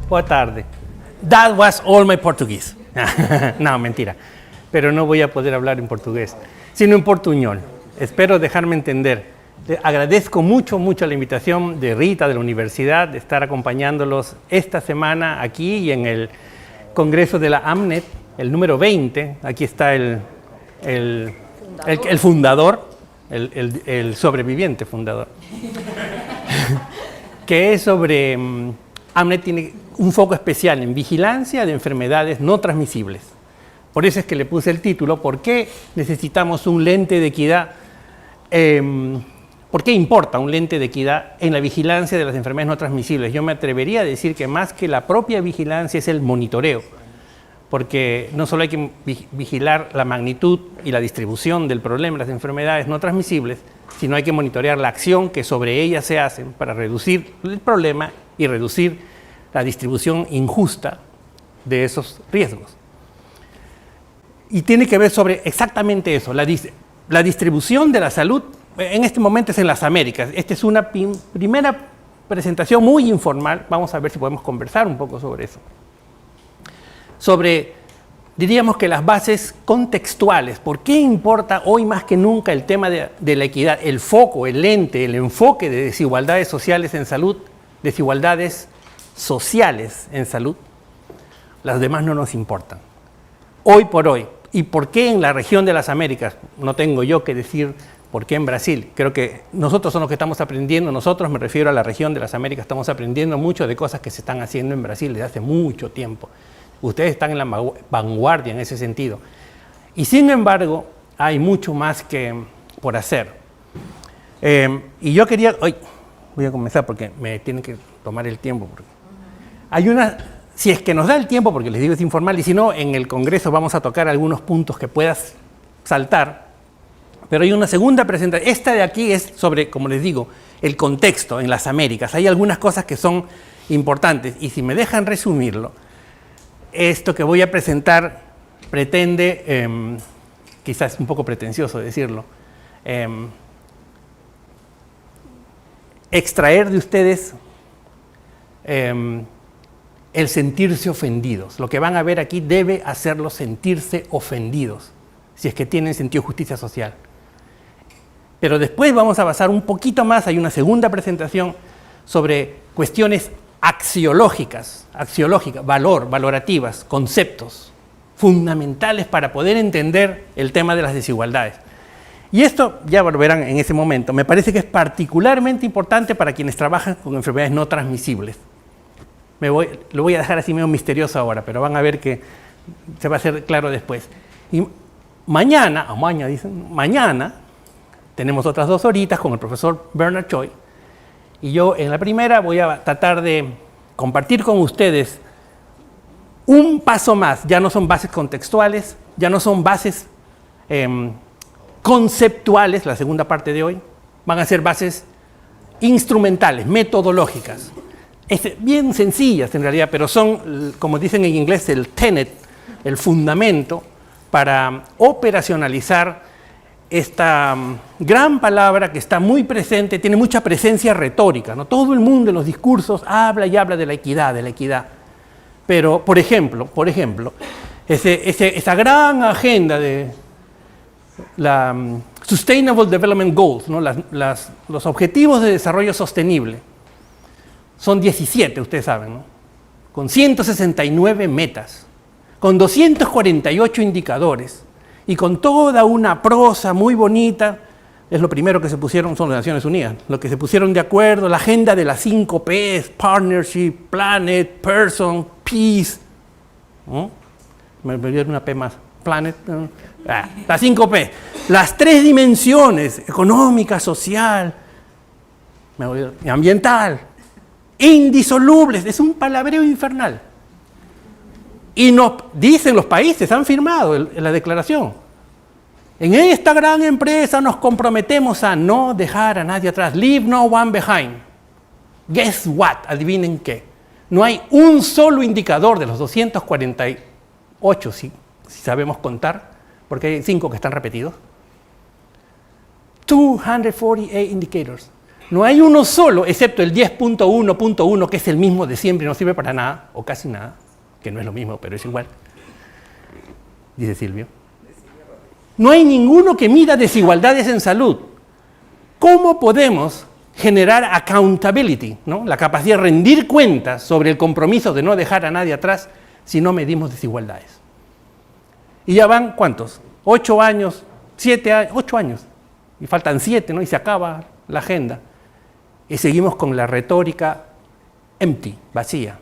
Boa tarde. That was all my Portuguese. No, mentira. Pero no voy a poder hablar en portugués, sino en portuñol. Espero dejarme entender. Agradezco mucho la invitación de Rita, de la universidad, de estar acompañándolos esta semana aquí y en el Congreso de la AMNET, el número 20. Aquí está el fundador, el sobreviviente fundador, que es sobre... AMNET tiene un foco especial en vigilancia de enfermedades no transmisibles. Por eso es que le puse el título, ¿por qué necesitamos un lente de equidad? ¿Por qué importa un lente de equidad en la vigilancia de las enfermedades no transmisibles? Yo me atrevería a decir que más que la propia vigilancia es el monitoreo, porque no solo hay que vigilar la magnitud y la distribución del problema de las enfermedades no transmisibles, sino hay que monitorear la acción que sobre ellas se hacen para reducir el problema y reducir la distribución injusta de esos riesgos. Y tiene que ver sobre exactamente eso, la distribución de la salud. En este momento es en las Américas. Esta es una primera presentación muy informal. Vamos a ver si podemos conversar un poco sobre eso. Sobre, diríamos que las bases contextuales. ¿Por qué importa hoy más que nunca el tema de la equidad? El foco, el lente, el enfoque de desigualdades sociales en salud, desigualdades sociales en salud. Las demás no nos importan. Hoy por hoy. ¿Y por qué en la región de las Américas? No tengo yo que decir por qué en Brasil. Creo que nosotros somos los que estamos aprendiendo. Nosotros, me refiero a la región de las Américas, estamos aprendiendo mucho de cosas que se están haciendo en Brasil desde hace mucho tiempo. Ustedes están en la vanguardia en ese sentido. Y sin embargo, hay mucho más que por hacer. Y yo quería... Hoy voy a comenzar porque me tienen que tomar el tiempo. Hay una... Si es que nos da el tiempo, porque les digo es informal, y si no, en el Congreso vamos a tocar algunos puntos que puedas saltar. Pero hay una segunda presentación. Esta de aquí es sobre, como les digo, el contexto en las Américas. Hay algunas cosas que son importantes. Y si me dejan resumirlo, esto que voy a presentar pretende, quizás es un poco pretencioso decirlo, extraer de ustedes el sentirse ofendidos. Lo que van a ver aquí debe hacerlos sentirse ofendidos, si es que tienen sentido de justicia social. Pero después vamos a avanzar un poquito más. Hay una segunda presentación sobre cuestiones axiológicas, valorativas, conceptos fundamentales para poder entender el tema de las desigualdades. Y esto, ya lo verán en ese momento, me parece que es particularmente importante para quienes trabajan con enfermedades no transmisibles. Lo voy a dejar así medio misterioso ahora, pero van a ver que se va a hacer claro después. Y mañana tenemos otras 2 horitas con el profesor Bernard Choi, y yo en la primera voy a tratar de compartir con ustedes un paso más. Ya no son bases contextuales, ya no son bases conceptuales, la segunda parte de hoy, van a ser bases instrumentales, metodológicas. Bien sencillas en realidad, pero son, como dicen en inglés, el tenet, el fundamento para operacionalizar esta gran palabra que está muy presente, tiene mucha presencia retórica, ¿no? Todo el mundo en los discursos habla y habla de la equidad. Pero, por ejemplo, esa gran agenda de la Sustainable Development Goals, ¿no? Los objetivos de desarrollo sostenible, son 17, ustedes saben, ¿no? Con 169 metas, con 248 indicadores y con toda una prosa muy bonita. Es lo primero que se pusieron, son las Naciones Unidas, lo que se pusieron de acuerdo, la agenda de las 5 P's, Partnership, Planet, Person, Peace. ¿No? Me olvidé una P más, Planet, las 5 P, las 3 dimensiones, económica, social, ambiental, indisolubles. Es un palabreo infernal. Y nos dicen los países, han firmado la declaración. En esta gran empresa nos comprometemos a no dejar a nadie atrás. Leave no one behind. Guess what? Adivinen qué. No hay un solo indicador de los 248, si sabemos contar, porque hay 5 que están repetidos. 248 indicators. No hay uno solo, excepto el 10.1.1, que es el mismo de siempre y no sirve para nada, o casi nada, que no es lo mismo, pero es igual, dice Silvio. No hay ninguno que mida desigualdades en salud. ¿Cómo podemos generar accountability, ¿no? La capacidad de rendir cuentas sobre el compromiso de no dejar a nadie atrás si no medimos desigualdades? Y ya van, ¿cuántos? 8 años, 7 años, 8 años, y faltan 7, ¿no? Y se acaba la agenda. Y seguimos con la retórica empty, vacía.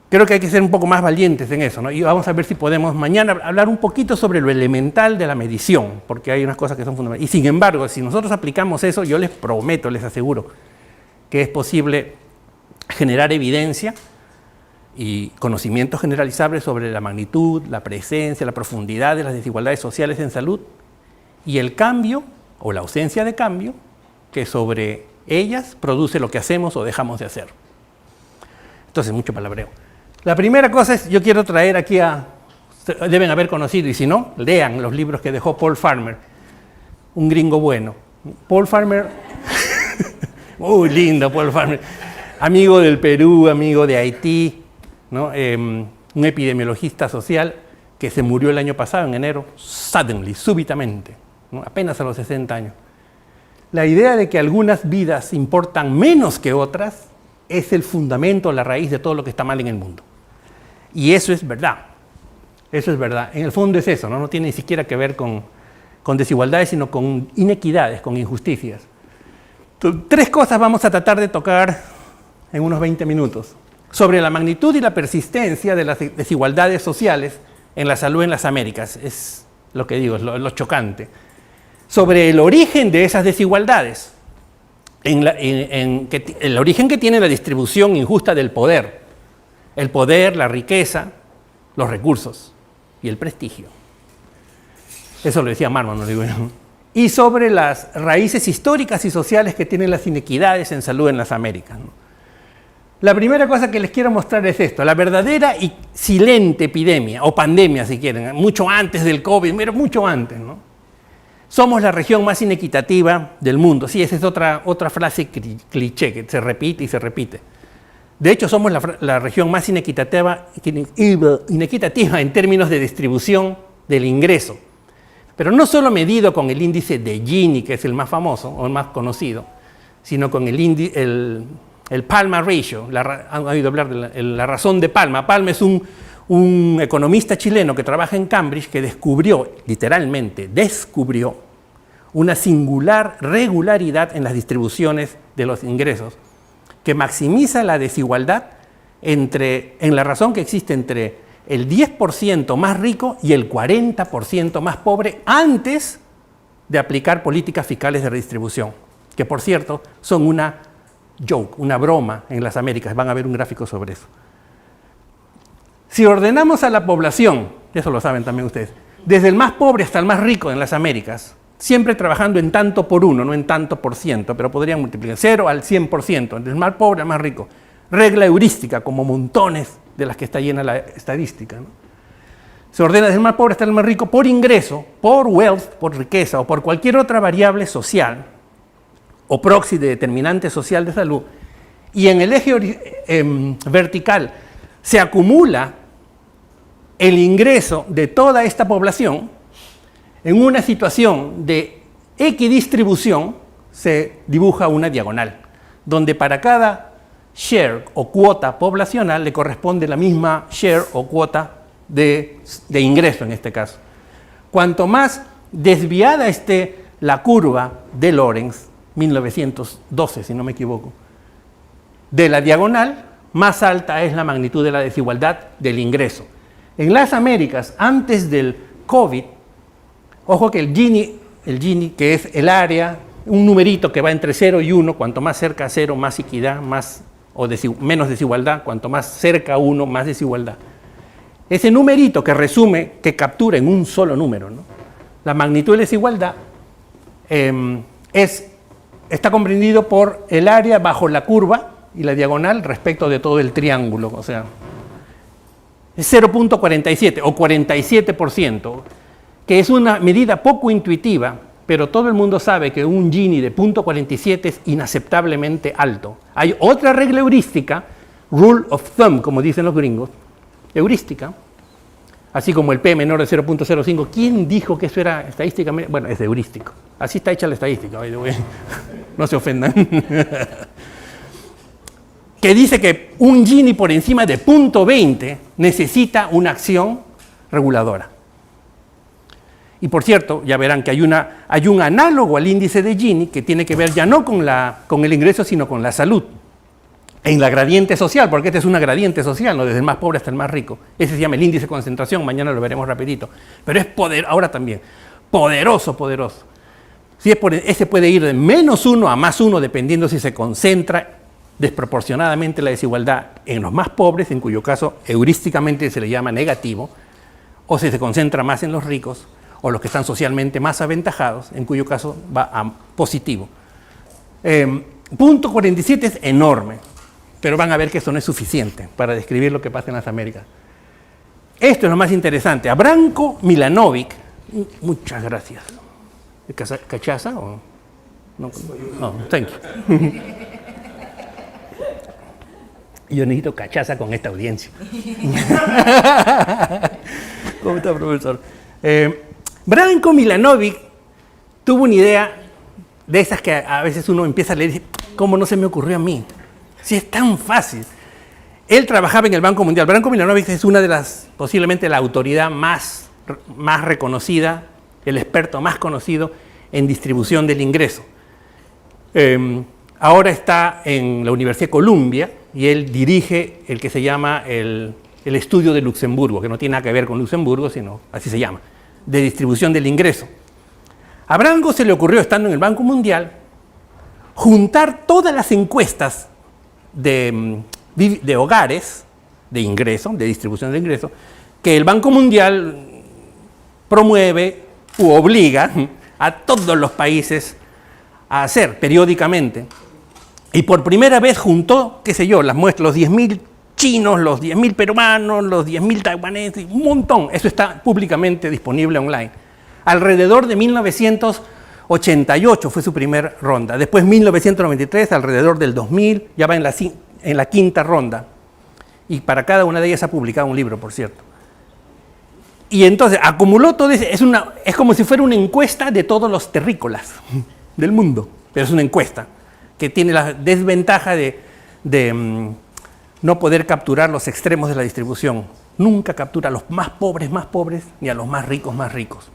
Creo que hay que ser un poco más valientes en eso, ¿no? Y vamos a ver si podemos mañana hablar un poquito sobre lo elemental de la medición, porque hay unas cosas que son fundamentales. Y sin embargo, si nosotros aplicamos eso, yo les prometo, les aseguro, que es posible generar evidencia y conocimientos generalizables sobre la magnitud, la presencia, la profundidad de las desigualdades sociales en salud y el cambio o la ausencia de cambio que sobre ellas produce lo que hacemos o dejamos de hacer. Entonces, mucho palabreo. La primera cosa es, yo quiero traer aquí deben haber conocido, y si no, lean los libros que dejó Paul Farmer, un gringo bueno. Paul Farmer, muy lindo Paul Farmer, amigo del Perú, amigo de Haití, ¿no? Un epidemiologista social que se murió el año pasado, en enero, suddenly, súbitamente, ¿no? Apenas a los 60 años. La idea de que algunas vidas importan menos que otras es el fundamento, la raíz de todo lo que está mal en el mundo. Y eso es verdad. Eso es verdad. En el fondo es eso, ¿no? No tiene ni siquiera que ver con desigualdades, sino con inequidades, con injusticias. Entonces, 3 cosas vamos a tratar de tocar en unos 20 minutos. Sobre la magnitud y la persistencia de las desigualdades sociales en la salud en las Américas. Es lo que digo, es lo chocante. Sobre el origen de esas desigualdades. El origen que tiene la distribución injusta del poder. El poder, la riqueza, los recursos y el prestigio. Eso lo decía Marman, no digo yo. Y sobre las raíces históricas y sociales que tienen las inequidades en salud en las Américas, ¿no? La primera cosa que les quiero mostrar es esto, la verdadera y silente epidemia, o pandemia si quieren, mucho antes del COVID, pero mucho antes, ¿no? Somos la región más inequitativa del mundo. Sí, esa es otra frase cliché que se repite y se repite. De hecho, somos la región más inequitativa en términos de distribución del ingreso. Pero no solo medido con el índice de Gini, que es el más famoso o el más conocido, sino con el Palma Ratio. Han oído hablar de la razón de Palma. Palma es un economista chileno que trabaja en Cambridge que literalmente descubrió una singular regularidad en las distribuciones de los ingresos que maximiza la desigualdad en la razón que existe entre el 10% más rico y el 40% más pobre antes de aplicar políticas fiscales de redistribución, que por cierto son una joke, una broma en las Américas. Van a ver un gráfico sobre eso. Si ordenamos a la población, eso lo saben también ustedes, desde el más pobre hasta el más rico en las Américas, siempre trabajando en tanto por uno, no en tanto por ciento, pero podrían multiplicar 0 al 100%, desde el más pobre al más rico. Regla heurística, como montones de las que está llena la estadística, ¿no? Se ordena desde el más pobre hasta el más rico por ingreso, por wealth, por riqueza o por cualquier otra variable social o proxy de determinante social de salud, y en el eje vertical se acumula el ingreso de toda esta población. En una situación de equidistribución se dibuja una diagonal, donde para cada share o cuota poblacional le corresponde la misma share o cuota de ingreso en este caso. Cuanto más desviada esté la curva de Lorenz, 1912 si no me equivoco, de la diagonal, más alta es la magnitud de la desigualdad del ingreso. En las Américas, antes del COVID, ojo que el Gini, que es el un numerito que va entre 0 y 1, cuanto más cerca a 0, más equidad, menos desigualdad, cuanto más cerca a 1, más desigualdad. Ese numerito que resume, que captura en un solo número, ¿no? La magnitud de la desigualdad está comprendido por el área bajo la curva y la diagonal respecto de todo el triángulo, o sea, es 0.47 o 47%, que es una medida poco intuitiva, pero todo el mundo sabe que un Gini de 0.47 es inaceptablemente alto. Hay otra regla heurística, rule of thumb, como dicen los gringos, heurística, así como el P menor de 0.05. ¿Quién dijo que eso era estadísticamente? Bueno, es heurístico. Así está hecha la estadística. No se ofendan. Que dice que un Gini por encima de 0.20 necesita una acción reguladora. Y por cierto, ya verán que hay un análogo al índice de Gini que tiene que ver ya no con el ingreso, sino con la salud. En la gradiente social, porque esta es una gradiente social, ¿no? Desde el más pobre hasta el más rico. Ese se llama el índice de concentración, mañana lo veremos rapidito. Pero es ahora también, poderoso. Ese puede ir de -1 a +1, dependiendo si se concentra desproporcionadamente la desigualdad en los más pobres, en cuyo caso heurísticamente se le llama negativo, o si se concentra más en los ricos, o los que están socialmente más aventajados, en cuyo caso va a positivo. 0.47 es enorme, pero van a ver que eso no es suficiente para describir lo que pasa en las Américas. Esto es lo más interesante. A Branko Milanovic, muchas gracias. ¿Cachaza o no? No, thank you. Yo necesito cachaza con esta audiencia. ¿Cómo está, profesor? Branko Milanovic tuvo una idea de esas que a veces uno empieza a leer y dice, ¿cómo no se me ocurrió a mí? Si es tan fácil. Él trabajaba en el Banco Mundial. Branko Milanovic es una de las, posiblemente la autoridad más reconocida, el experto más conocido en distribución del ingreso. Ahora está en la Universidad de Columbia y él dirige el que se llama el estudio de Luxemburgo, que no tiene nada que ver con Luxemburgo, sino así se llama, de distribución del ingreso. A Branko se le ocurrió, estando en el Banco Mundial, juntar todas las encuestas de hogares, de ingreso, de distribución de ingreso, que el Banco Mundial promueve u obliga a todos los países a hacer periódicamente. Y por primera vez juntó, qué sé yo, las muestras, los 10.000 chinos, los 10.000 peruanos, los 10.000 taiwaneses, un montón. Eso está públicamente disponible online. Alrededor de 1988 fue su primera ronda. Después 1993, alrededor del 2000, ya va en la quinta ronda. Y para cada una de ellas ha publicado un libro, por cierto. Y entonces acumuló todo eso. Es como si fuera una encuesta de todos los terrícolas del mundo. Pero es una encuesta que tiene la desventaja de no poder capturar los extremos de la distribución. Nunca captura a los más pobres, ni a los más ricos,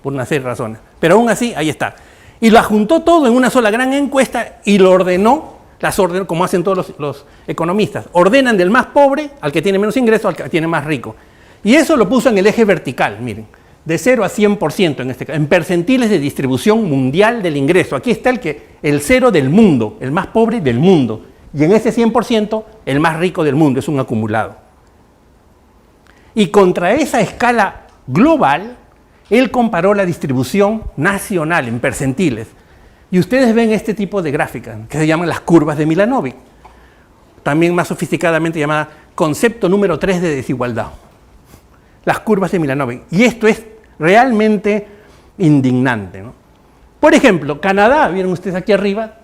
por una serie de razones. Pero aún así, ahí está. Y lo juntó todo en una sola gran encuesta y lo ordenó, como hacen todos los economistas. Ordenan del más pobre al que tiene menos ingresos al que tiene más rico. Y eso lo puso en el eje vertical, miren, de 0 a 100% en este caso, en percentiles de distribución mundial del ingreso. Aquí está el 0 del mundo, el más pobre del mundo. Y en ese 100%, el más rico del mundo, es un acumulado. Y contra esa escala global, él comparó la distribución nacional en percentiles. Y ustedes ven este tipo de gráficas, que se llaman las curvas de Milanovic, también más sofisticadamente llamada concepto número 3 de desigualdad. Las curvas de Milanovic. Y esto es realmente indignante, ¿no? Por ejemplo, Canadá, vieron ustedes aquí arriba,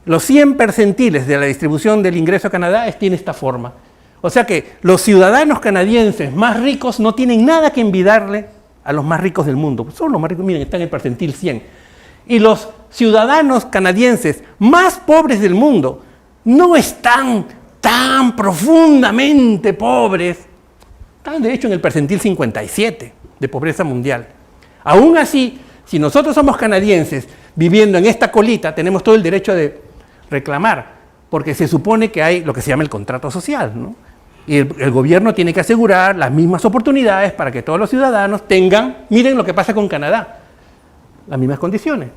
los 100 percentiles de la distribución del ingreso a Canadá tiene esta forma. O sea que los ciudadanos canadienses más ricos no tienen nada que envidiarle a los más ricos del mundo. Son los más ricos, miren, están en el percentil 100. Y los ciudadanos canadienses más pobres del mundo no están tan profundamente pobres. Están de hecho en el percentil 57 de pobreza mundial. Aún así, si nosotros somos canadienses viviendo en esta colita, tenemos todo el derecho de reclamar, porque se supone que hay lo que se llama el contrato social, ¿no? Y el gobierno tiene que asegurar las mismas oportunidades para que todos los ciudadanos tengan, miren lo que pasa con Canadá, las mismas condiciones.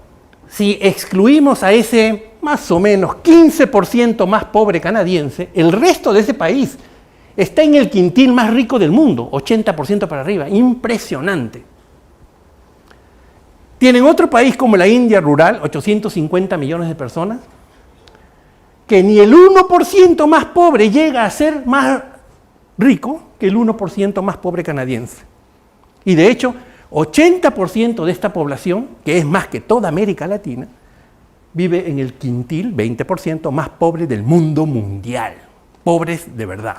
Si excluimos a ese más o menos 15% más pobre canadiense, el resto de ese país está en el quintil más rico del mundo, 80% para arriba, impresionante. Tienen otro país como la India rural, 850 millones de personas, que ni el 1% más pobre llega a ser más rico que el 1% más pobre canadiense. Y de hecho, 80% de esta población, que es más que toda América Latina, vive en el quintil, 20% más pobre del mundo mundial. Pobres de verdad.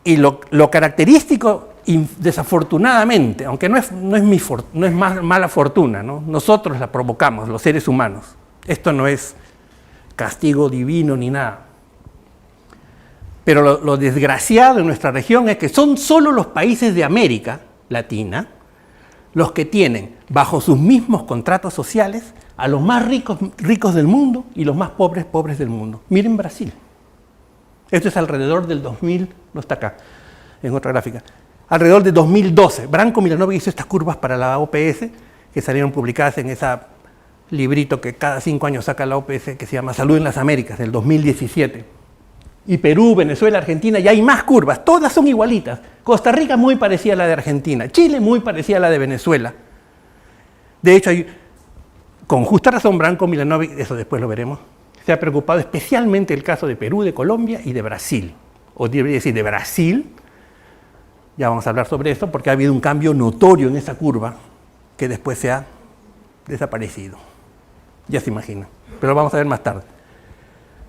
Y lo característico, desafortunadamente, aunque no es mala fortuna, ¿no? Nosotros la provocamos, los seres humanos. Esto no es castigo divino ni nada. Pero lo desgraciado en nuestra región es que son solo los países de América Latina los que tienen bajo sus mismos contratos sociales a los más ricos del mundo y los más pobres del mundo. Miren Brasil. Esto es alrededor del 2000, no está acá, en otra gráfica. Alrededor de 2012. Branko Milanovic hizo estas curvas para la OPS, que salieron publicadas en ese librito que cada 5 años saca la OPS, que se llama Salud en las Américas, del 2017. Y Perú, Venezuela, Argentina, y hay más curvas, todas son igualitas. Costa Rica muy parecida a la de Argentina, Chile muy parecida a la de Venezuela. De hecho, con justa razón, Branko Milanovic, eso después lo veremos, se ha preocupado especialmente el caso de Perú, de Colombia y de Brasil. O debería decir de Brasil, ya vamos a hablar sobre esto, porque ha habido un cambio notorio en esa curva que después se ha desaparecido. Ya se imagina, pero lo vamos a ver más tarde.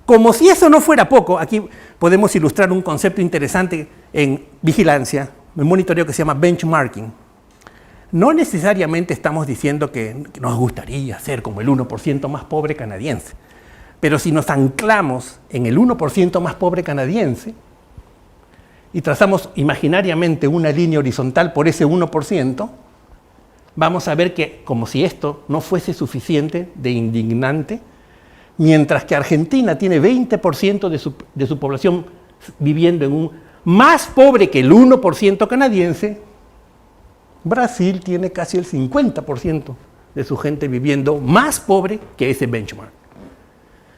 Como si eso no fuera poco, aquí podemos ilustrar un concepto interesante en vigilancia, en monitoreo que se llama benchmarking. No necesariamente estamos diciendo que nos gustaría ser como el 1% más pobre canadiense, pero si nos anclamos en el 1% más pobre canadiense y trazamos imaginariamente una línea horizontal por ese 1%, vamos a ver que, como si esto no fuese suficiente de indignante, mientras que Argentina tiene 20% de su población viviendo en un más pobre que el 1% canadiense, Brasil tiene casi el 50% de su gente viviendo más pobre que ese benchmark.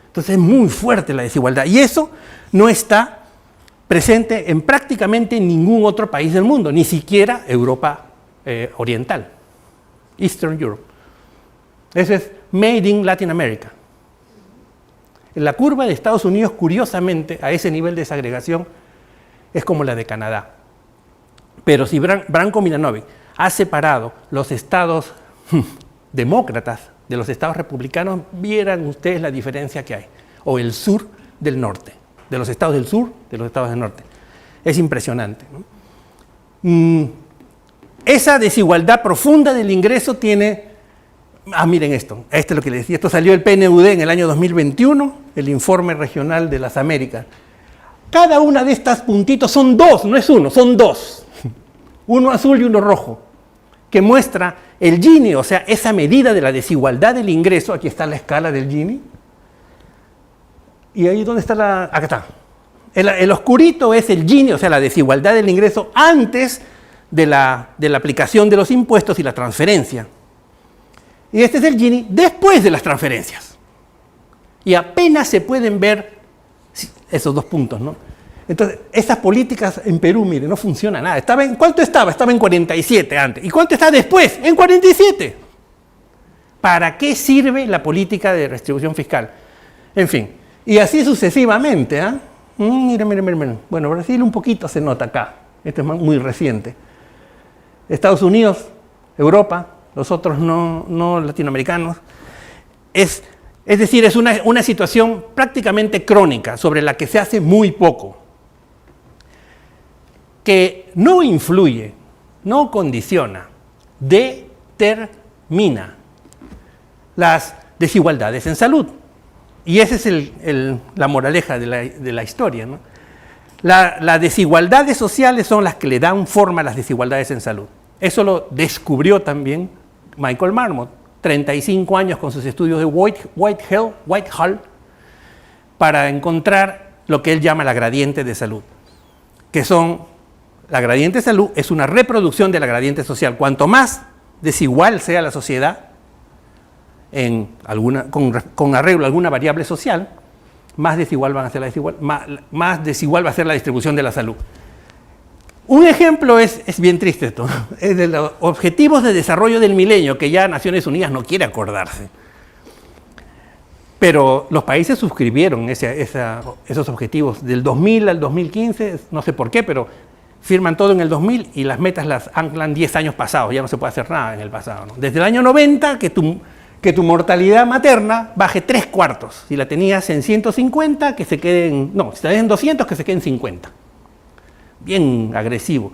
Entonces es muy fuerte la desigualdad y eso no está presente en prácticamente ningún otro país del mundo, ni siquiera Europa oriental, Eastern Europe. Eso es made in Latin America. La curva de Estados Unidos, curiosamente, a ese nivel de desagregación, es como la de Canadá. Pero si Branko Milanovic ha separado los estados demócratas de los estados republicanos, vieran ustedes la diferencia que hay. O el sur del norte, de los estados del sur, de los estados del norte. Es impresionante, ¿no? Esa desigualdad profunda del ingreso tiene... miren esto es lo que les decía, esto salió el PNUD en el año 2021, el Informe Regional de las Américas. Cada una de estas puntitos son dos, no es uno, son dos. Uno azul y uno rojo, que muestra el Gini, o sea, esa medida de la desigualdad del ingreso. Aquí está la escala del Gini. Y ahí, ¿dónde está la...? Acá está. El oscurito es el Gini, o sea, la desigualdad del ingreso antes de la aplicación de los impuestos y la transferencia. Y este es el Gini después de las transferencias. Y apenas se pueden ver esos dos puntos, ¿no? Entonces, esas políticas en Perú, mire, no funciona nada. ¿Cuánto estaba? Estaba en 47 antes. ¿Y cuánto está después? En 47. ¿Para qué sirve la política de redistribución fiscal? En fin, y así sucesivamente, ¿ah? Miren. Bueno, Brasil un poquito se nota acá. Esto es muy reciente. Estados Unidos, Europa, los otros no latinoamericanos. Es decir, es una situación prácticamente crónica sobre la que se hace muy poco, que no influye, no condiciona, determina las desigualdades en salud. Y esa es la moraleja de la historia, ¿no? Las desigualdades sociales son las que le dan forma a las desigualdades en salud. Eso lo descubrió también Michael Marmot, 35 años con sus estudios de Whitehall, para encontrar lo que él llama la gradiente de salud, que la gradiente de salud es una reproducción de la gradiente social. Cuanto más desigual sea la sociedad, con arreglo a alguna variable social, más desigual va a ser más desigual va a ser la distribución de la salud. Un ejemplo es bien triste esto, es de los objetivos de desarrollo del milenio, que ya Naciones Unidas no quiere acordarse. Pero los países suscribieron esos objetivos del 2000 al 2015, no sé por qué, pero firman todo en el 2000 y las metas las anclan 10 años pasados, ya no se puede hacer nada en el pasado, ¿no? Desde el año 90 que tu mortalidad materna baje 3/4. Si la tenías en 150, que se quede en... No, si la tenías en 200, que se quede en 50. Bien agresivo.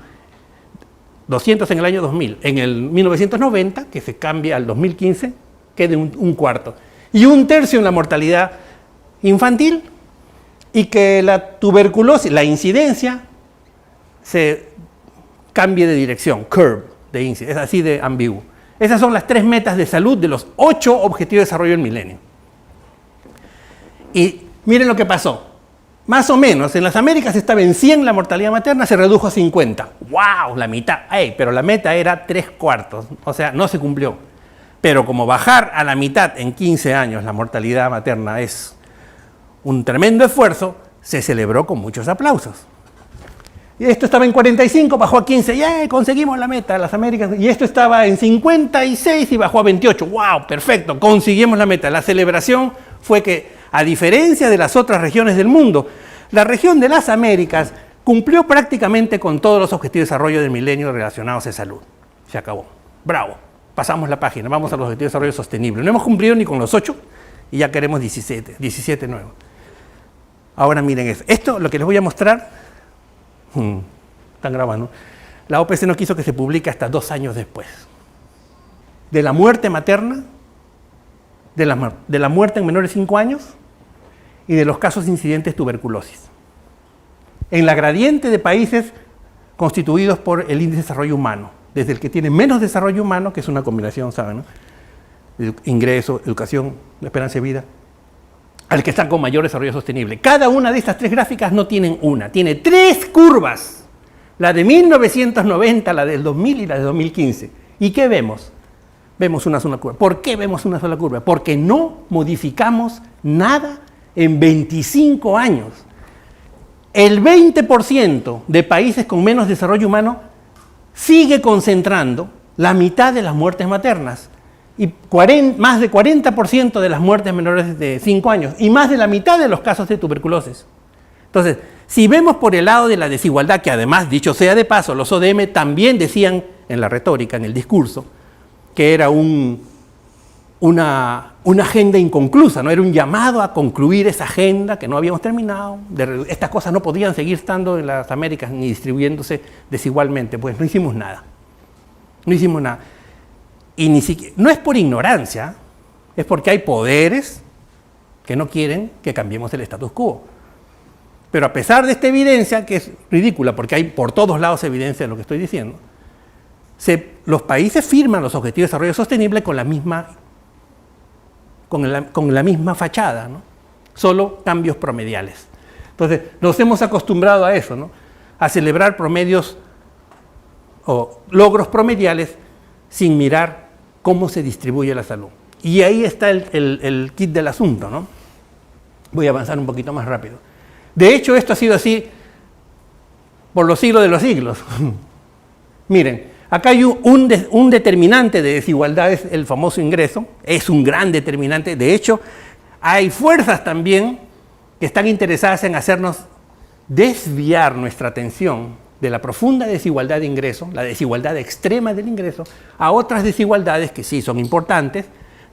200 en el año 2000. En el 1990, que se cambia al 2015, quede un cuarto. Y 1/3 en la mortalidad infantil, y que la tuberculosis, la incidencia, se cambie de dirección, curve de índice, es así de ambiguo. Esas son las 3 metas de salud de los 8 objetivos de desarrollo del milenio. Y miren lo que pasó. Más o menos, en las Américas estaba en 100 la mortalidad materna, se redujo a 50. ¡Wow! La mitad. ¡Ey! Pero la meta era 3/4, o sea, no se cumplió. Pero como bajar a la mitad en 15 años la mortalidad materna es un tremendo esfuerzo, se celebró con muchos aplausos. Y esto estaba en 45, bajó a 15, ¡yeah! Conseguimos la meta, las Américas. Y esto estaba en 56 y bajó a 28. ¡Wow! Perfecto, conseguimos la meta. La celebración fue que, a diferencia de las otras regiones del mundo, la región de las Américas cumplió prácticamente con todos los objetivos de desarrollo del milenio relacionados a salud. Se acabó. ¡Bravo! Pasamos la página, vamos a los objetivos de desarrollo sostenible. No hemos cumplido ni con los 8 y ya queremos 17 nuevos. Ahora miren eso. Esto, lo que les voy a mostrar... Están grabando. La OPC no quiso que se publique hasta 2 años después. De la muerte materna, de la muerte en menores de 5 años y de los casos incidentes de tuberculosis. En la gradiente de países constituidos por el índice de desarrollo humano, desde el que tiene menos desarrollo humano, que es una combinación, ¿saben? ¿No? Ingreso, educación, esperanza de vida, al que están con mayor desarrollo sostenible. Cada una de estas 3 gráficas no tienen una, tiene 3 curvas. La de 1990, la del 2000 y la de 2015. ¿Y qué vemos? Vemos una sola curva. ¿Por qué vemos una sola curva? Porque no modificamos nada en 25 años. El 20% de países con menos desarrollo humano sigue concentrando la mitad de las muertes maternas. Y más de 40% de las muertes menores de 5 años y más de la mitad de los casos de tuberculosis. Entonces, si vemos por el lado de la desigualdad, que además, dicho sea de paso, los ODM también decían en la retórica, en el discurso, que era una agenda inconclusa, ¿no? Era un llamado a concluir esa agenda que no habíamos terminado. Estas cosas no podían seguir estando en las Américas ni distribuyéndose desigualmente. Pues no hicimos nada. No hicimos nada. Y ni siquiera, no es por ignorancia, es porque hay poderes que no quieren que cambiemos el status quo. Pero a pesar de esta evidencia, que es ridícula, porque hay por todos lados evidencia de lo que estoy diciendo, los países firman los objetivos de desarrollo sostenible con la misma fachada, ¿no? Solo cambios promediales. Entonces, nos hemos acostumbrado a eso, ¿no? A celebrar promedios o logros promediales sin mirar cómo se distribuye la salud. Y ahí está el kit del asunto, ¿no? Voy a avanzar un poquito más rápido. De hecho, esto ha sido así por los siglos de los siglos. Miren, acá hay un determinante de desigualdades, el famoso ingreso, es un gran determinante. De hecho, hay fuerzas también que están interesadas en hacernos desviar nuestra atención de la profunda desigualdad de ingreso, la desigualdad extrema del ingreso, a otras desigualdades que sí son importantes,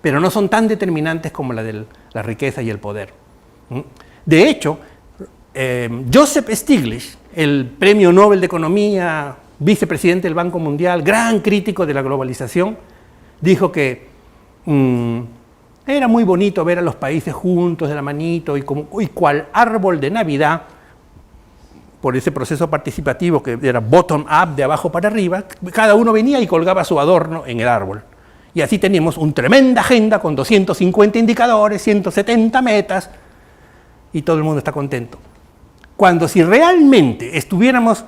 pero no son tan determinantes como la de la riqueza y el poder. De hecho, Joseph Stiglitz, el premio Nobel de Economía, vicepresidente del Banco Mundial, gran crítico de la globalización, dijo que era muy bonito ver a los países juntos de la manito y cual árbol de Navidad, por ese proceso participativo que era bottom-up, de abajo para arriba, cada uno venía y colgaba su adorno en el árbol. Y así teníamos una tremenda agenda con 250 indicadores, 170 metas, y todo el mundo está contento. Cuando si realmente estuviéramos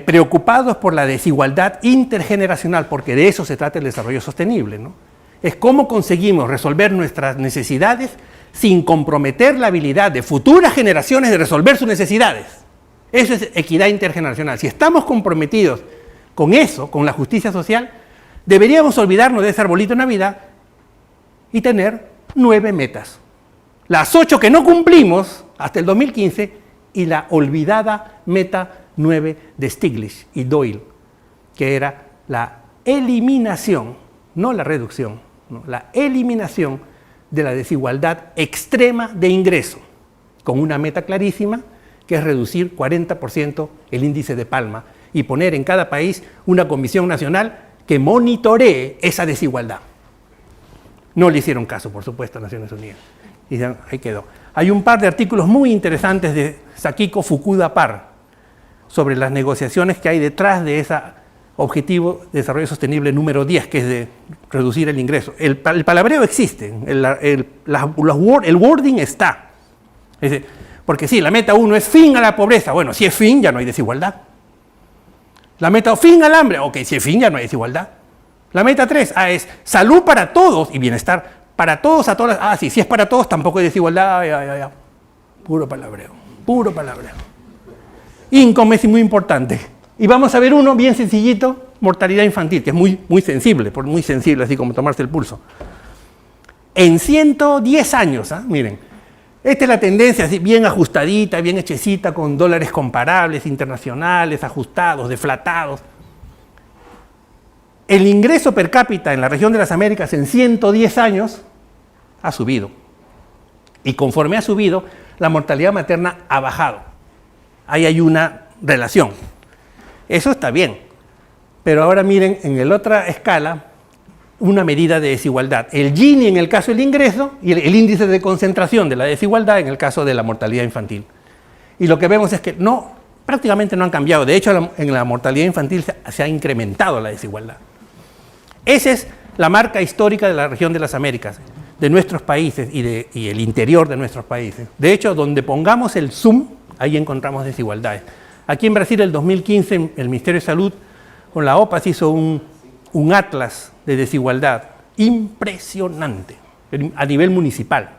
preocupados por la desigualdad intergeneracional, porque de eso se trata el desarrollo sostenible, ¿no? Es cómo conseguimos resolver nuestras necesidades sin comprometer la habilidad de futuras generaciones de resolver sus necesidades. Eso es equidad intergeneracional. Si estamos comprometidos con eso, con la justicia social, deberíamos olvidarnos de ese arbolito de Navidad y tener 9 metas. Las 8 que no cumplimos hasta el 2015 y la olvidada meta 9 de Stiglitz y Doyle, que era la eliminación, no la reducción, no, la eliminación de la desigualdad extrema de ingreso, con una meta clarísima, que es reducir 40% el índice de Palma y poner en cada país una comisión nacional que monitoree esa desigualdad. No le hicieron caso, por supuesto, a Naciones Unidas. Y ya, ahí quedó. Hay un par de artículos muy interesantes de Sakiko Fukuda Par sobre las negociaciones que hay detrás de ese objetivo de desarrollo sostenible número 10, que es de reducir el ingreso. El palabreo existe, el wording está. Es decir, porque sí, la meta 1 es fin a la pobreza. Bueno, si es fin, ya no hay desigualdad. La meta fin al hambre. Ok, si es fin, ya no hay desigualdad. La meta 3 es salud para todos y bienestar para todos, a todas. Sí, si es para todos, tampoco hay desigualdad. Ya. Puro palabreo, puro palabreo. Income es muy importante. Y vamos a ver uno bien sencillito, mortalidad infantil, que es muy sensible, así como tomarse el pulso. En 110 años, miren, esta es la tendencia, así, bien ajustadita, bien hechecita, con dólares comparables, internacionales, ajustados, deflatados. El ingreso per cápita en la región de las Américas en 110 años ha subido. Y conforme ha subido, la mortalidad materna ha bajado. Ahí hay una relación. Eso está bien. Pero ahora miren, en la otra escala, una medida de desigualdad. El Gini en el caso del ingreso y el índice de concentración de la desigualdad en el caso de la mortalidad infantil. Y lo que vemos es que prácticamente no han cambiado. De hecho, en la mortalidad infantil se ha incrementado la desigualdad. Esa es la marca histórica de la región de las Américas, de nuestros países y el interior de nuestros países. De hecho, donde pongamos el zoom, ahí encontramos desigualdades. Aquí en Brasil, el 2015, el Ministerio de Salud, con la OPAS, hizo un atlas de desigualdad impresionante a nivel municipal.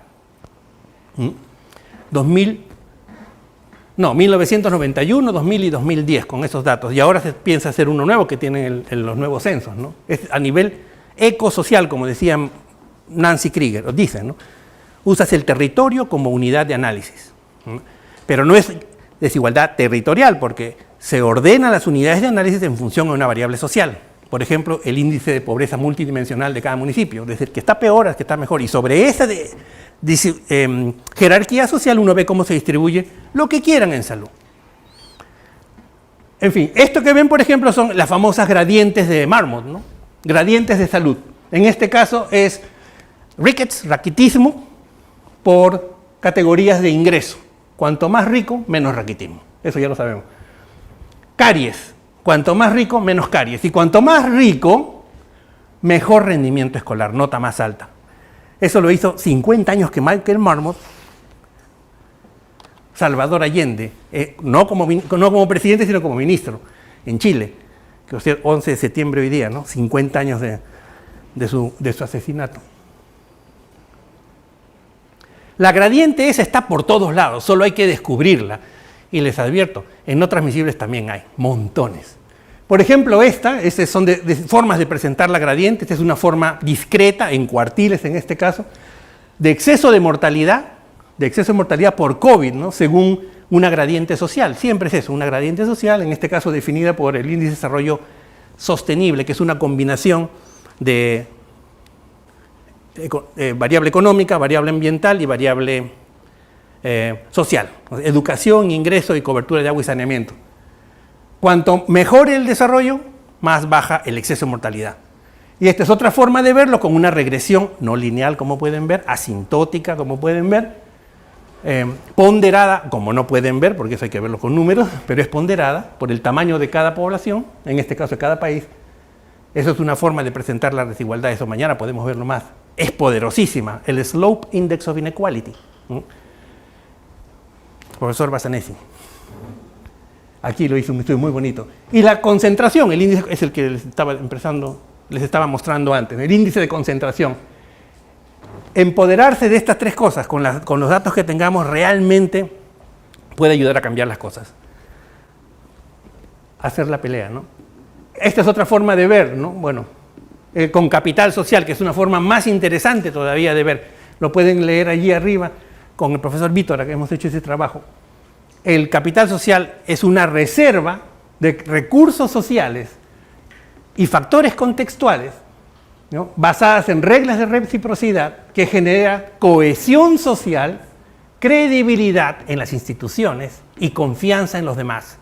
1991, 2000 y 2010 con esos datos. Y ahora se piensa hacer uno nuevo que tienen los nuevos censos, ¿no? Es a nivel ecosocial, como decía Nancy Krieger, o dicen, ¿no? Usas el territorio como unidad de análisis. Pero no es desigualdad territorial, porque se ordenan las unidades de análisis en función de una variable social. Por ejemplo, el índice de pobreza multidimensional de cada municipio, es decir, que está peor al que está mejor. Y sobre esa jerarquía social uno ve cómo se distribuye lo que quieran en salud. En fin, esto que ven, por ejemplo, son las famosas gradientes de Marmot, ¿no? Gradientes de salud. En este caso es raquitismo, por categorías de ingreso. Cuanto más rico, menos raquitismo. Eso ya lo sabemos. Caries. Cuanto más rico, menos caries. Y cuanto más rico, mejor rendimiento escolar, nota más alta. Eso lo hizo 50 años que Michael Marmot, Salvador Allende, no como presidente, sino como ministro, en Chile, que es el 11 de septiembre hoy día, ¿no? 50 años de su asesinato. La gradiente esa está por todos lados, solo hay que descubrirla. Y les advierto, en no transmisibles también hay montones. Por ejemplo, estas son de formas de presentar la gradiente. Esta es una forma discreta, en cuartiles en este caso, de exceso de mortalidad por COVID, ¿no? Según una gradiente social. Siempre es eso, una gradiente social, en este caso definida por el índice de desarrollo sostenible, que es una combinación de variable económica, variable ambiental y variable social, educación, ingreso y cobertura de agua y saneamiento. Cuanto mejor el desarrollo, más baja el exceso de mortalidad. Y esta es otra forma de verlo, con una regresión no lineal, como pueden ver, asintótica, como pueden ver, ponderada, como no pueden ver, porque eso hay que verlo con números, pero es ponderada por el tamaño de cada población, en este caso de cada país. Eso es una forma de presentar la desigualdad. Eso mañana podemos verlo más. Es poderosísima, el Slope Index of Inequality. Profesor Bassanesi. Aquí lo hizo un estudio muy bonito. Y la concentración, el índice es el que les estaba mostrando antes, el índice de concentración. Empoderarse de estas tres cosas, con los datos que tengamos, realmente puede ayudar a cambiar las cosas. Hacer la pelea, ¿no? Esta es otra forma de ver, ¿no? Bueno, con capital social, que es una forma más interesante todavía de ver. Lo pueden leer allí arriba con el profesor Vítora, que hemos hecho ese trabajo. el capital social es una reserva de recursos sociales y factores contextuales, ¿no?, basadas en reglas de reciprocidad que genera cohesión social, credibilidad en las instituciones y confianza en los demás,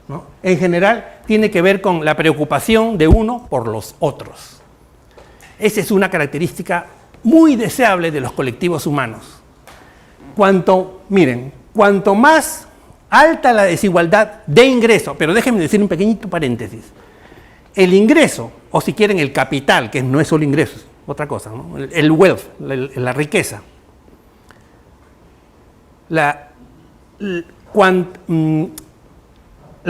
¿no? En general, tiene que ver con la preocupación de uno por los otros. Esa es una característica muy deseable de los colectivos humanos. Miren, cuanto más alta la desigualdad de ingreso, pero déjenme decir un pequeñito paréntesis. El ingreso, o si quieren el capital, que no es solo ingresos, otra cosa, ¿no?, el wealth, la riqueza. La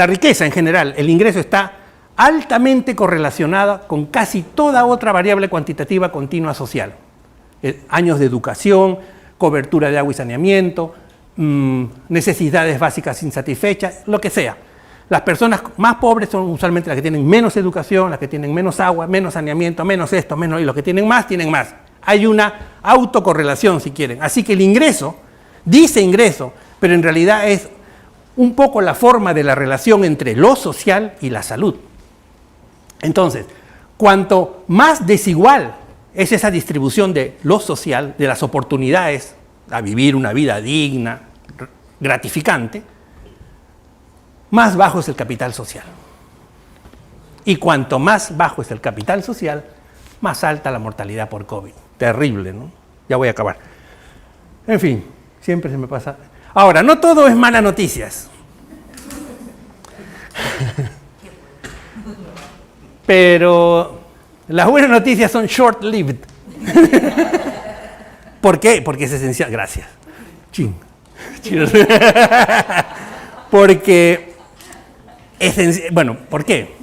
riqueza en general, el ingreso está altamente correlacionada con casi toda otra variable cuantitativa continua social. Años de educación, cobertura de agua y saneamiento, necesidades básicas insatisfechas, lo que sea. Las personas más pobres son usualmente las que tienen menos educación, las que tienen menos agua, menos saneamiento, menos esto, menos, y los que tienen más, tienen más. Hay una autocorrelación, si quieren. Así que el ingreso, dice ingreso, pero en realidad es un poco la forma de la relación entre lo social y la salud. Entonces, cuanto más desigual es esa distribución de lo social, de las oportunidades a vivir una vida digna, gratificante, más bajo es el capital social. Y cuanto más bajo es el capital social, más alta la mortalidad por COVID. Terrible, ¿no? Ya voy a acabar. En fin, siempre se me pasa. Ahora, no todo es malas noticias. Pero las buenas noticias son short-lived. ¿Por qué? Porque es esencial. Gracias. Chin. Porque bueno, ¿por qué?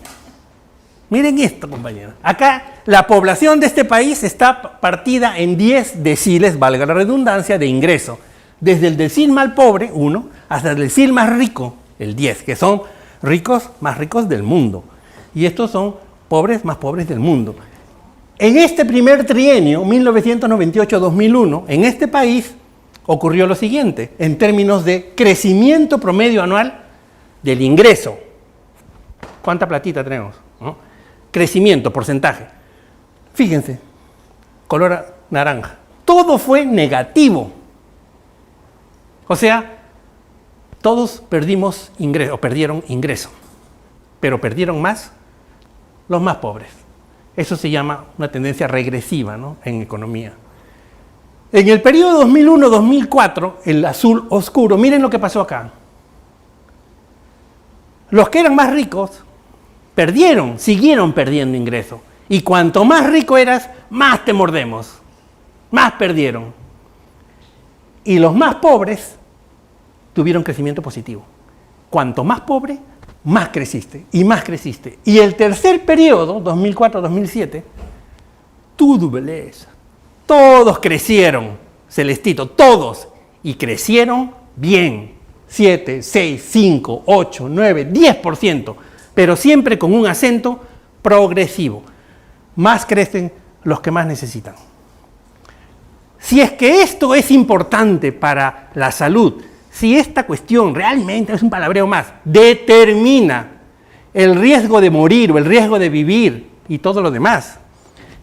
Miren esto, compañeros. Acá la población de este país está partida en 10 deciles, valga la redundancia, de ingreso. Desde el decil más pobre, 1, hasta el decil más rico, el 10, que son ricos más ricos del mundo. Y estos son pobres más pobres del mundo. En este primer trienio, 1998-2001, en este país ocurrió lo siguiente, en términos de crecimiento promedio anual del ingreso. ¿Cuánta platita tenemos? ¿No? Crecimiento, porcentaje. Fíjense, color naranja. Todo fue negativo. O sea, todos perdimos ingreso, o perdieron ingreso, pero perdieron más los más pobres. Eso se llama una tendencia regresiva, ¿no?, en economía. En el periodo 2001-2004, el azul oscuro, miren lo que pasó acá. Los que eran más ricos siguieron perdiendo ingresos. Y cuanto más rico eras, más te mordemos. Más perdieron. Y los más pobres tuvieron crecimiento positivo. Cuanto más pobre, más creciste y más creciste. Y el tercer periodo, 2004-2007, todo belleza. Todos crecieron, Celestito, todos. Y crecieron bien. 7, 6, 5, 8, 9, 10%. Pero siempre con un acento progresivo. Más crecen los que más necesitan. Si es que esto es importante para la salud, si esta cuestión realmente es un palabreo más, determina el riesgo de morir o el riesgo de vivir y todo lo demás,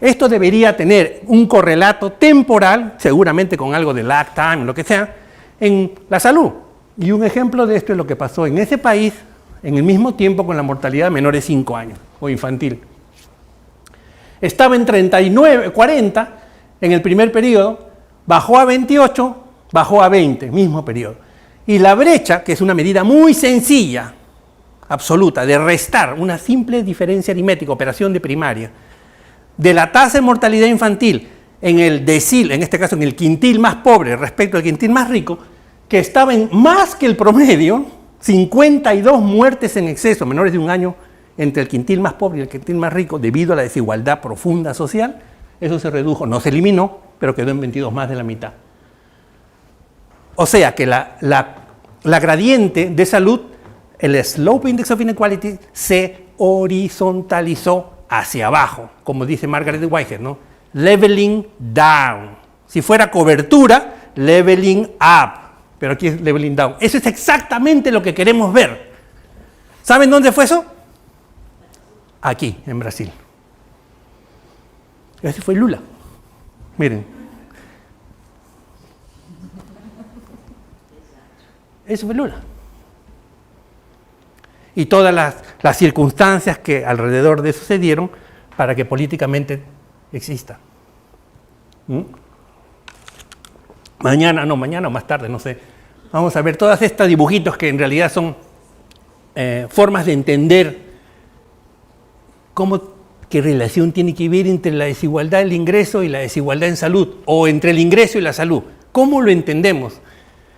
esto debería tener un correlato temporal, seguramente con algo de lag time, lo que sea, en la salud. Y un ejemplo de esto es lo que pasó en ese país en el mismo tiempo con la mortalidad de menores de 5 años o infantil. Estaba en 39, 40 en el primer periodo, bajó a 28, bajó a 20, mismo periodo. Y la brecha, que es una medida muy sencilla, absoluta, de restar una simple diferencia aritmética, operación de primaria, de la tasa de mortalidad infantil en el decil, en este caso en el quintil más pobre respecto al quintil más rico, que estaba en más que el promedio, 52 muertes en exceso, menores de 1 año, entre el quintil más pobre y el quintil más rico, debido a la desigualdad profunda social. Eso se redujo, no se eliminó, pero quedó en 22, más de la mitad. O sea que la gradiente de salud, el Slope Index of Inequality, se horizontalizó hacia abajo, como dice Margaret Whitehead, ¿no? Leveling down. Si fuera cobertura, leveling up. pero aquí es leveling down. Eso es exactamente lo que queremos ver. ¿Saben dónde fue eso? Aquí, en Brasil. Ese fue Lula. Miren. Eso fue Lula. Y todas las circunstancias que alrededor de eso se dieron para que políticamente exista. Mañana o más tarde, no sé. Vamos a ver todos estos dibujitos que en realidad son formas de entender qué relación tiene que haber entre la desigualdad del ingreso y la desigualdad en salud, o entre el ingreso y la salud. ¿Cómo lo entendemos?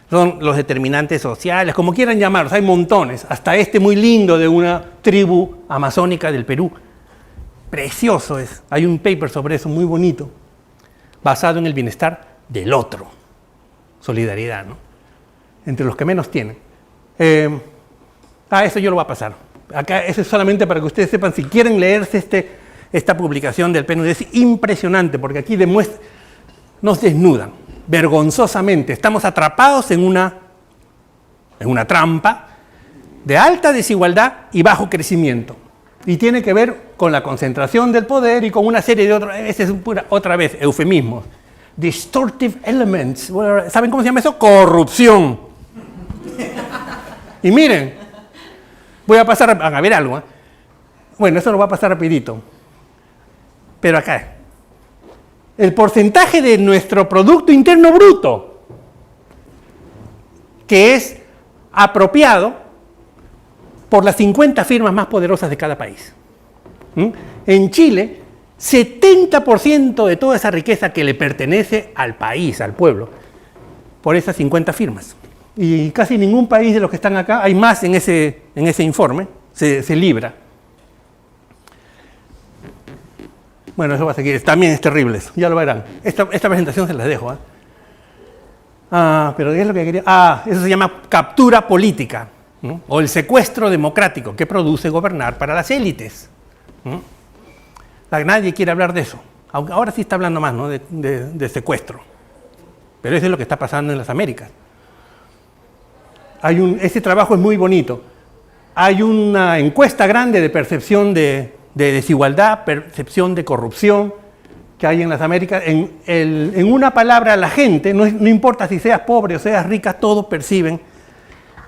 Son los determinantes sociales, como quieran llamarlos, hay montones. Hasta este muy lindo de una tribu amazónica del Perú. Precioso es. Hay un paper sobre eso muy bonito, basado en el bienestar del otro. Solidaridad, ¿no? Entre los que menos tienen. Eso yo lo voy a pasar. Acá eso es solamente para que ustedes sepan, si quieren leerse esta publicación del PNUD, es impresionante, porque aquí nos desnudan, vergonzosamente. Estamos atrapados en una trampa de alta desigualdad y bajo crecimiento. Y tiene que ver con la concentración del poder y con una serie de otros, ese es otra vez, eufemismos. Distortive elements. ¿Saben cómo se llama eso? Corrupción. Y miren, voy a pasar a ver algo. Bueno, eso lo va a pasar rapidito. Pero acá, el porcentaje de nuestro Producto Interno Bruto, que es apropiado por las 50 firmas más poderosas de cada país. En Chile, 70% de toda esa riqueza que le pertenece al país, al pueblo, por esas 50 firmas. Y casi ningún país de los que están acá, hay más en ese informe, se libra. Bueno, eso va a seguir, también es terrible eso, ya lo verán. Esta presentación se las dejo. Pero ¿qué es lo que quería? Eso se llama captura política, ¿no? O el secuestro democrático que produce gobernar para las élites. Nadie quiere hablar de eso, aunque ahora sí está hablando más, ¿no? de secuestro. Pero eso es lo que está pasando en las Américas. Ese trabajo es muy bonito. Hay una encuesta grande de percepción de desigualdad, percepción de corrupción que hay en las Américas. En una palabra, la gente, no importa si seas pobre o seas rica, todos perciben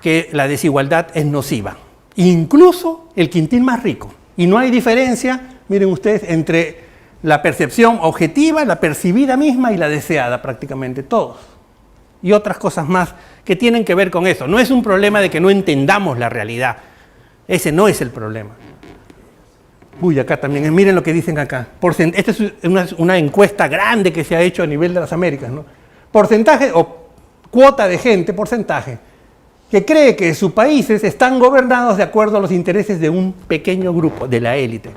que la desigualdad es nociva. Incluso el quintil más rico. Y no hay diferencia, miren ustedes, entre la percepción objetiva, la percibida misma y la deseada, prácticamente todos. Y otras cosas más que tienen que ver con eso. No es un problema de que no entendamos la realidad. Ese no es el problema. Uy, acá también, miren lo que dicen acá. Esta es una encuesta grande que se ha hecho a nivel de las Américas, ¿no? Porcentaje o cuota de gente, porcentaje, que cree que sus países están gobernados de acuerdo a los intereses de un pequeño grupo, de la élite.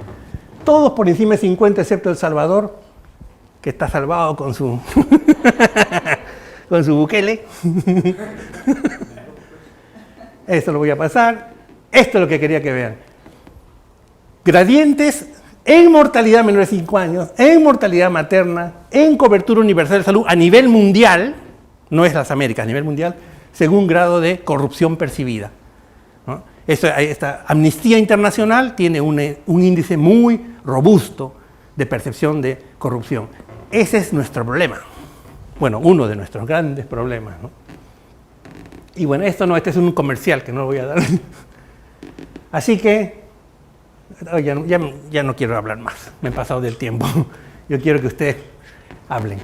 Todos por encima de 50, excepto El Salvador, que está salvado con su con su Bukele. Esto lo voy a pasar. Esto es lo que quería que vean. Gradientes en mortalidad menor de 5 años, en mortalidad materna, en cobertura universal de salud a nivel mundial, no es las Américas, a nivel mundial, según grado de corrupción percibida, ¿no? Esta Amnistía Internacional tiene un índice muy robusto de percepción de corrupción. Ese es nuestro problema. Bueno, uno de nuestros grandes problemas, ¿no? Y bueno, este es un comercial que no lo voy a dar. Así que ya no quiero hablar más, me he pasado del tiempo. Yo quiero que ustedes hablen.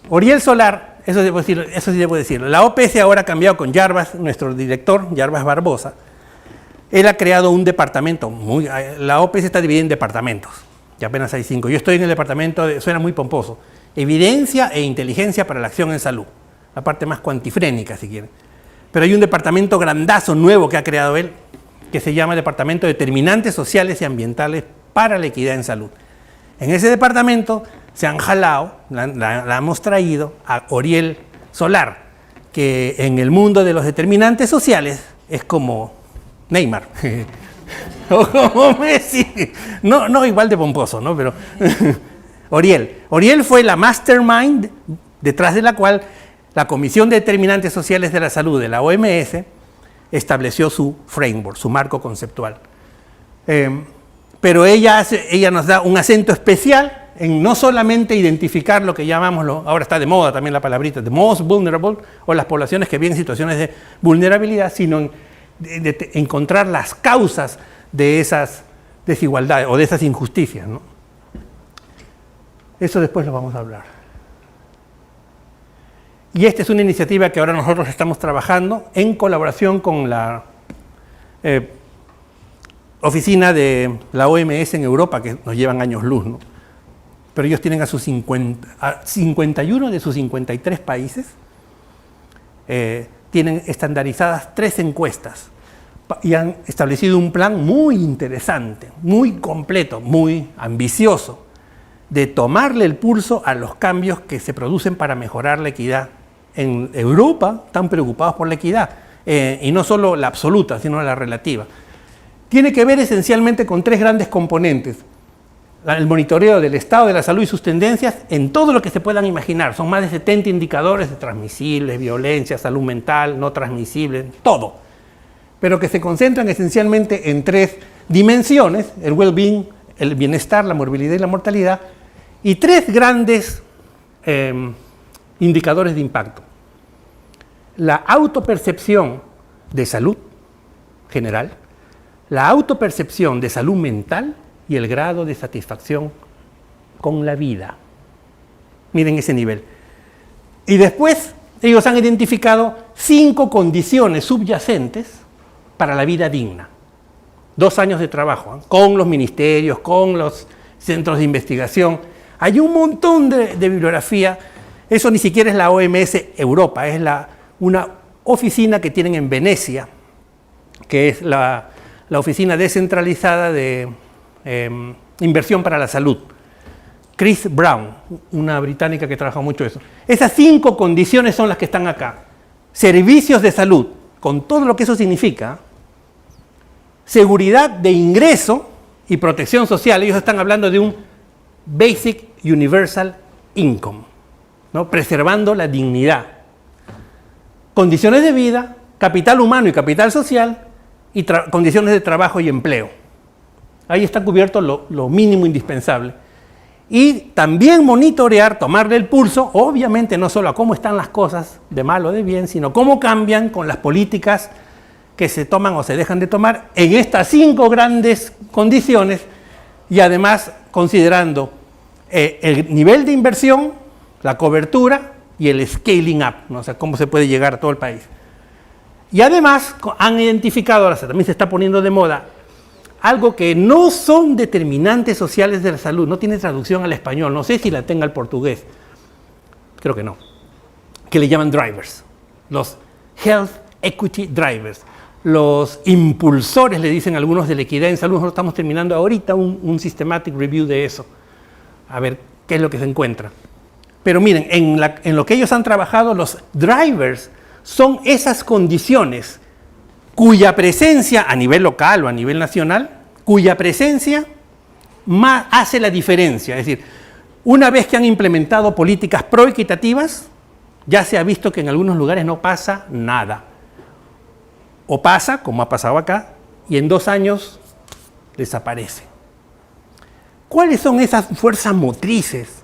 Oriel Solar, eso sí debo decirlo. La OPS ahora ha cambiado con Jarbas, nuestro director, Jarbas Barbosa. Él ha creado un departamento, la OPS está dividida en departamentos, y apenas hay 5. Yo estoy en el departamento, suena muy pomposo, Evidencia e Inteligencia para la Acción en Salud, la parte más cuantifrénica si quieren. Pero hay un departamento grandazo nuevo que ha creado él, que se llama Departamento de Determinantes Sociales y Ambientales para la Equidad en Salud. En ese departamento se han jalado, la hemos traído a Oriel Solar, que en el mundo de los determinantes sociales es como Neymar, o como Messi, no igual de pomposo, ¿no? Pero Oriel fue la mastermind detrás de la cual La Comisión de Determinantes Sociales de la Salud de la OMS estableció su framework, su marco conceptual. Pero ella nos da un acento especial en no solamente identificar lo que llamamos, ahora está de moda también la palabrita, the most vulnerable, o las poblaciones que viven en situaciones de vulnerabilidad, sino en encontrar las causas de esas desigualdades o de esas injusticias, ¿no? Eso después lo vamos a hablar. Y esta es una iniciativa que ahora nosotros estamos trabajando en colaboración con la oficina de la OMS en Europa, que nos llevan años luz, ¿no? Pero ellos tienen a 51 de sus 53 países, tienen estandarizadas 3 encuestas y han establecido un plan muy interesante, muy completo, muy ambicioso, de tomarle el pulso a los cambios que se producen para mejorar la equidad. En Europa están preocupados por la equidad, y no solo la absoluta, sino la relativa. Tiene que ver esencialmente con 3 grandes componentes. El monitoreo del estado de la salud y sus tendencias en todo lo que se puedan imaginar. Son más de 70 indicadores de transmisibles, violencia, salud mental, no transmisible, todo. Pero que se concentran esencialmente en 3 dimensiones: el well-being, el bienestar, la morbilidad y la mortalidad, y 3 grandes indicadores de impacto. La autopercepción de salud general, la autopercepción de salud mental y el grado de satisfacción con la vida. Miren ese nivel. Y después ellos han identificado 5 condiciones subyacentes para la vida digna. 2 años de trabajo, ¿eh? Con los ministerios, con los centros de investigación. Hay un montón de bibliografía. Eso ni siquiera es la OMS Europa, es una oficina que tienen en Venecia, que es la oficina descentralizada de inversión para la salud. Chris Brown, una británica que trabaja mucho eso. Esas 5 condiciones son las que están acá. Servicios de salud, con todo lo que eso significa. Seguridad de ingreso y protección social. Ellos están hablando de un Basic Universal Income, ¿no? Preservando la dignidad. Condiciones de vida, capital humano y capital social, y condiciones de trabajo y empleo. Ahí está cubierto lo mínimo indispensable. Y también monitorear, tomarle el pulso, obviamente no solo a cómo están las cosas, de mal o de bien, sino cómo cambian con las políticas que se toman o se dejan de tomar en estas 5 grandes condiciones, y además considerando el nivel de inversión, la cobertura y el scaling up, ¿no? O sea, cómo se puede llegar a todo el país. Y además han identificado, ahora también se está poniendo de moda, algo que no son determinantes sociales de la salud, no tiene traducción al español, no sé si la tenga el portugués, creo que no, que le llaman drivers, los Health Equity Drivers, los impulsores, le dicen algunos, de la equidad en salud. Nosotros estamos terminando ahorita un systematic review de eso, a ver qué es lo que se encuentra. Pero miren, en lo que ellos han trabajado, los drivers son esas condiciones cuya presencia a nivel local o a nivel nacional, cuya presencia más hace la diferencia. Es decir, una vez que han implementado políticas proequitativas, ya se ha visto que en algunos lugares no pasa nada. O pasa, como ha pasado acá, y en 2 años desaparece. ¿Cuáles son esas fuerzas motrices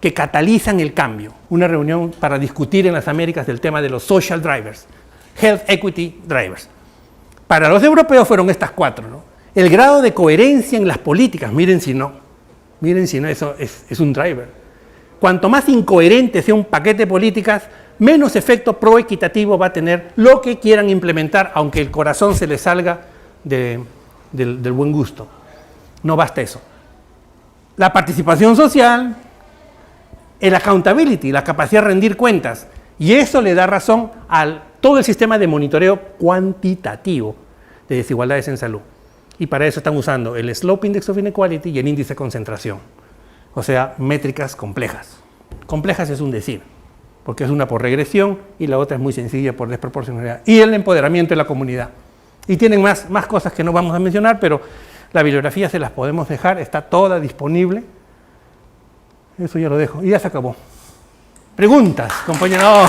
que catalizan el cambio? Una reunión para discutir en las Américas del tema de los social drivers, health equity drivers. Para los europeos fueron estas 4, ¿no? El grado de coherencia en las políticas, miren si no, eso es un driver. Cuanto más incoherente sea un paquete de políticas, menos efecto proequitativo va a tener lo que quieran implementar, aunque el corazón se les salga del buen gusto. No basta eso. La participación social, el accountability, la capacidad de rendir cuentas, y eso le da razón a todo el sistema de monitoreo cuantitativo de desigualdades en salud. Y para eso están usando el Slope Index of Inequality y el índice de concentración. O sea, métricas complejas. Complejas es un decir, porque es una por regresión y la otra es muy sencilla por desproporcionalidad. Y el empoderamiento de la comunidad. Y tienen más cosas que no vamos a mencionar, pero la bibliografía se las podemos dejar, está toda disponible. Eso ya lo dejo. Y ya se acabó. Preguntas, compañero.